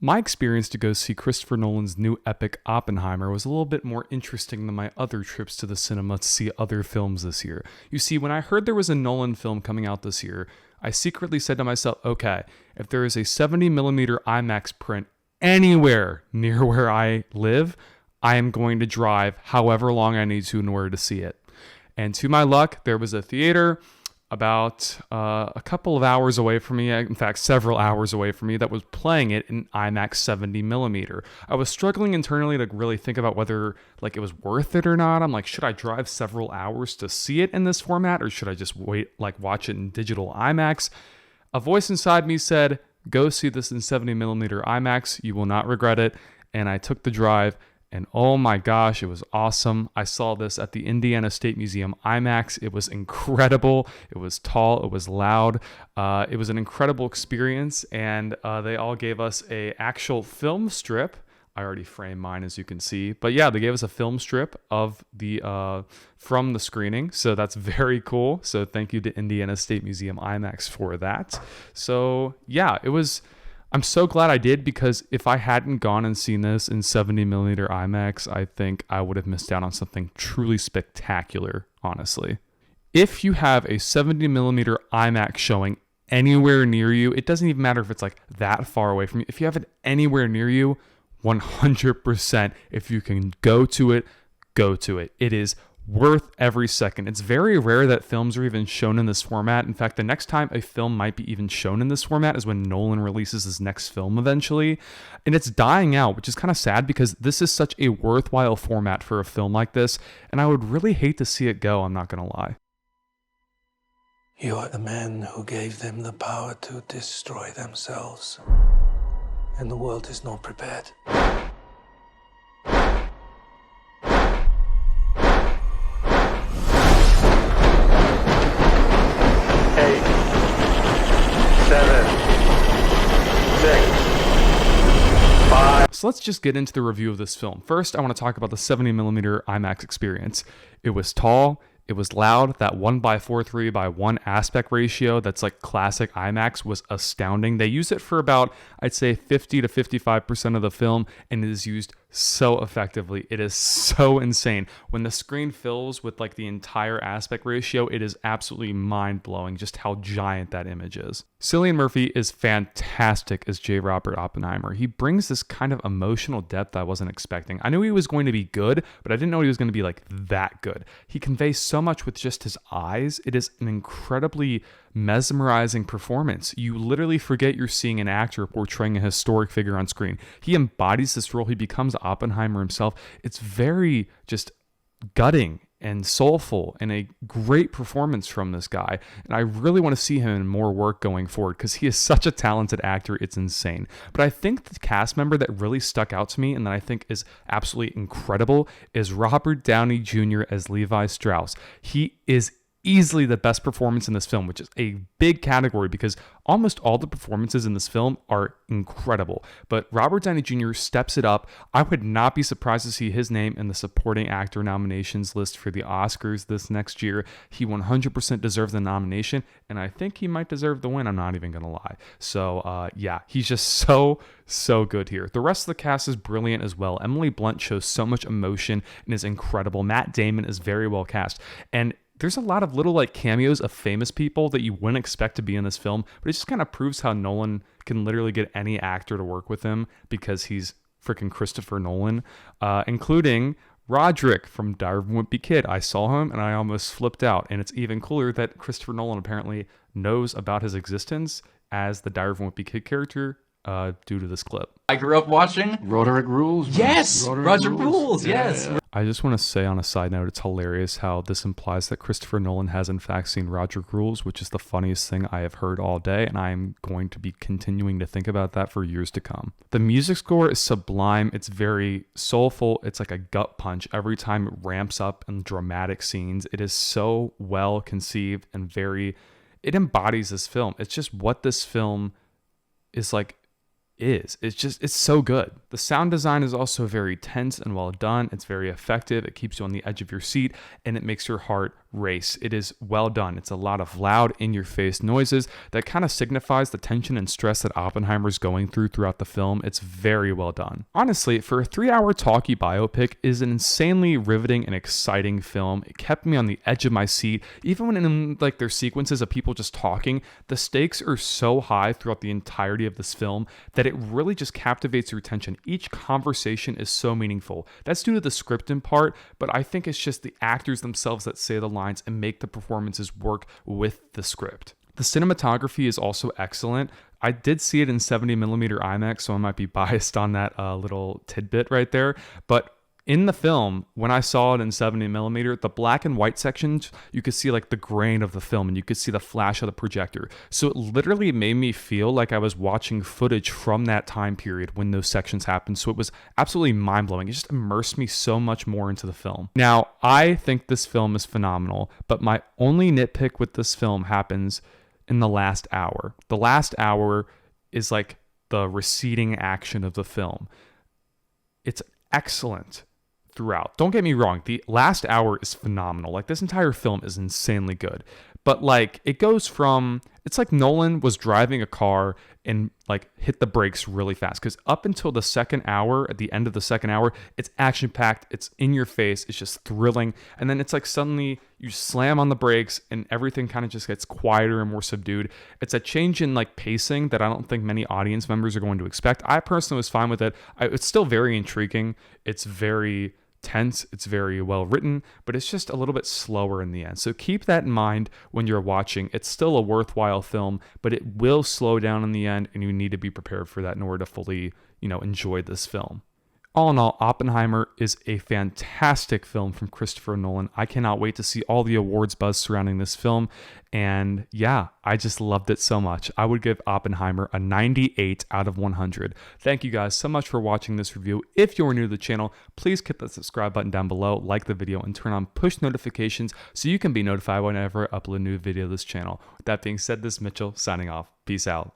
My experience to go see Christopher Nolan's new epic Oppenheimer was a little bit more interesting than my other trips to the cinema to see other films this year. You see, when I heard there was a Nolan film coming out this year, I secretly said to myself, okay, if there is a 70mm IMAX print anywhere near where I live, I am going to drive however long I need to in order to see it. And to my luck, there was a theater about a couple of hours away from me, in fact, several hours away from me, that was playing it in IMAX 70mm. I was struggling internally to really think about whether it was worth it or not. I'm like, should I drive several hours to see it in this format, or should I just wait, watch it in digital IMAX? A voice inside me said, go see this in 70mm IMAX. You will not regret it. And I took the drive. And oh my gosh, it was awesome. I saw this at the Indiana State Museum IMAX. It was incredible. It was tall. It was loud. It was an incredible experience. And they all gave us a actual film strip. I already framed mine, as you can see. But yeah, they gave us a film strip of the from the screening. So that's very cool. So thank you to Indiana State Museum IMAX for that. So yeah, I'm so glad I did, because if I hadn't gone and seen this in 70mm IMAX, I think I would have missed out on something truly spectacular, honestly. If you have a 70mm IMAX showing anywhere near you, it doesn't even matter if it's that far away from you. If you have it anywhere near you, 100%, if you can go to it, go to it. It is worth every second. It's very rare that films are even shown in this format. In fact, the next time a film might be even shown in this format is when Nolan releases his next film eventually. And it's dying out, which is kind of sad, because this is such a worthwhile format for a film like this. And I would really hate to see it go, I'm not going to lie. You are the man who gave them the power to destroy themselves. And the world is not prepared. 7, 6, 5. So let's just get into the review of this film. First, I want to talk about the 70mm IMAX experience. It was tall. It was loud. That 1:4:3:1 aspect ratio that's classic IMAX was astounding. They use it for about, I'd say, 50 to 55% of the film, and it is used so effectively. It is so insane. When the screen fills with the entire aspect ratio, it is absolutely mind-blowing just how giant that image is. Cillian Murphy is fantastic as J. Robert Oppenheimer. He brings this kind of emotional depth I wasn't expecting. I knew he was going to be good, but I didn't know he was going to be that good. He conveys so much with just his eyes. It is an incredibly mesmerizing performance. You literally forget you're seeing an actor portraying a historic figure on screen. He embodies this role. He becomes Oppenheimer himself. It's very just gutting and soulful, and a great performance from this guy. And I really want to see him in more work going forward, because he is such a talented actor. It's insane. But I think the cast member that really stuck out to me and that I think is absolutely incredible is Robert Downey Jr. as Levi Strauss. He is easily the best performance in this film, which is a big category because almost all the performances in this film are incredible. But Robert Downey Jr. steps it up. I would not be surprised to see his name in the supporting actor nominations list for the Oscars this next year. He 100% deserves the nomination, and I think he might deserve the win. I'm not even going to lie. So yeah, he's just so good here. The rest of the cast is brilliant as well. Emily Blunt shows so much emotion and is incredible. Matt Damon is very well cast. And there's a lot of little cameos of famous people that you wouldn't expect to be in this film, but it just kind of proves how Nolan can literally get any actor to work with him because he's freaking Christopher Nolan, including Roderick from Diary of a Wimpy Kid. I saw him and I almost flipped out. And it's even cooler that Christopher Nolan apparently knows about his existence as the Diary of a Wimpy Kid character due to this clip. I grew up watching Roderick Rules. Yes, Roger Rules. Yes. Yeah. I just want to say on a side note, it's hilarious how this implies that Christopher Nolan has in fact seen Roger Rules, which is the funniest thing I have heard all day, and I am going to be continuing to think about that for years to come. The music score is sublime. It's very soulful. It's like a gut punch every time it ramps up in dramatic scenes. It is so well conceived and it embodies this film. It's just what this film is is. It's so good. The sound design is also very tense and well done. It's very effective. It keeps you on the edge of your seat and it makes your heart race. It is well done. It's a lot of loud, in-your-face noises that kind of signifies the tension and stress that Oppenheimer's going throughout the film. It's very well done. Honestly, for a 3-hour talkie biopic, it is an insanely riveting and exciting film. It kept me on the edge of my seat. Even when in like their sequences of people just talking, the stakes are so high throughout the entirety of this film that it really just captivates your attention. Each conversation is so meaningful. That's due to the script in part, but I think it's just the actors themselves that say the lines and make the performances work with the script. The cinematography is also excellent. I did see it in 70mm IMAX, so I might be biased on that little tidbit right there, but in the film, when I saw it in 70mm, the black and white sections, you could see like the grain of the film and you could see the flash of the projector. So it literally made me feel like I was watching footage from that time period when those sections happened. So it was absolutely mind-blowing. It just immersed me so much more into the film. Now, I think this film is phenomenal, but my only nitpick with this film happens in the last hour. The last hour is like the receding action of the film. It's excellent throughout. Don't get me wrong, the last hour is phenomenal. Like, this entire film is insanely good. But like, it goes from, it's like Nolan was driving a car and like hit the brakes really fast, because up until the second hour, at the end of the second hour, it's action packed, it's in your face, it's just thrilling, and then it's like suddenly you slam on the brakes and everything kind of just gets quieter and more subdued. It's a change in like pacing that I don't think many audience members are going to expect. I personally was fine with it. It's still very intriguing. It's very tense, it's very well written, but it's just a little bit slower in the end. So keep that in mind when you're watching. It's still a worthwhile film, but it will slow down in the end, and you need to be prepared for that in order to fully, enjoy this film. All in all, Oppenheimer is a fantastic film from Christopher Nolan. I cannot wait to see all the awards buzz surrounding this film. And yeah, I just loved it so much. I would give Oppenheimer a 98 out of 100. Thank you guys so much for watching this review. If you're new to the channel, please hit the subscribe button down below, like the video, and turn on push notifications so you can be notified whenever I upload a new video to this channel. With that being said, this is Mitchell signing off. Peace out.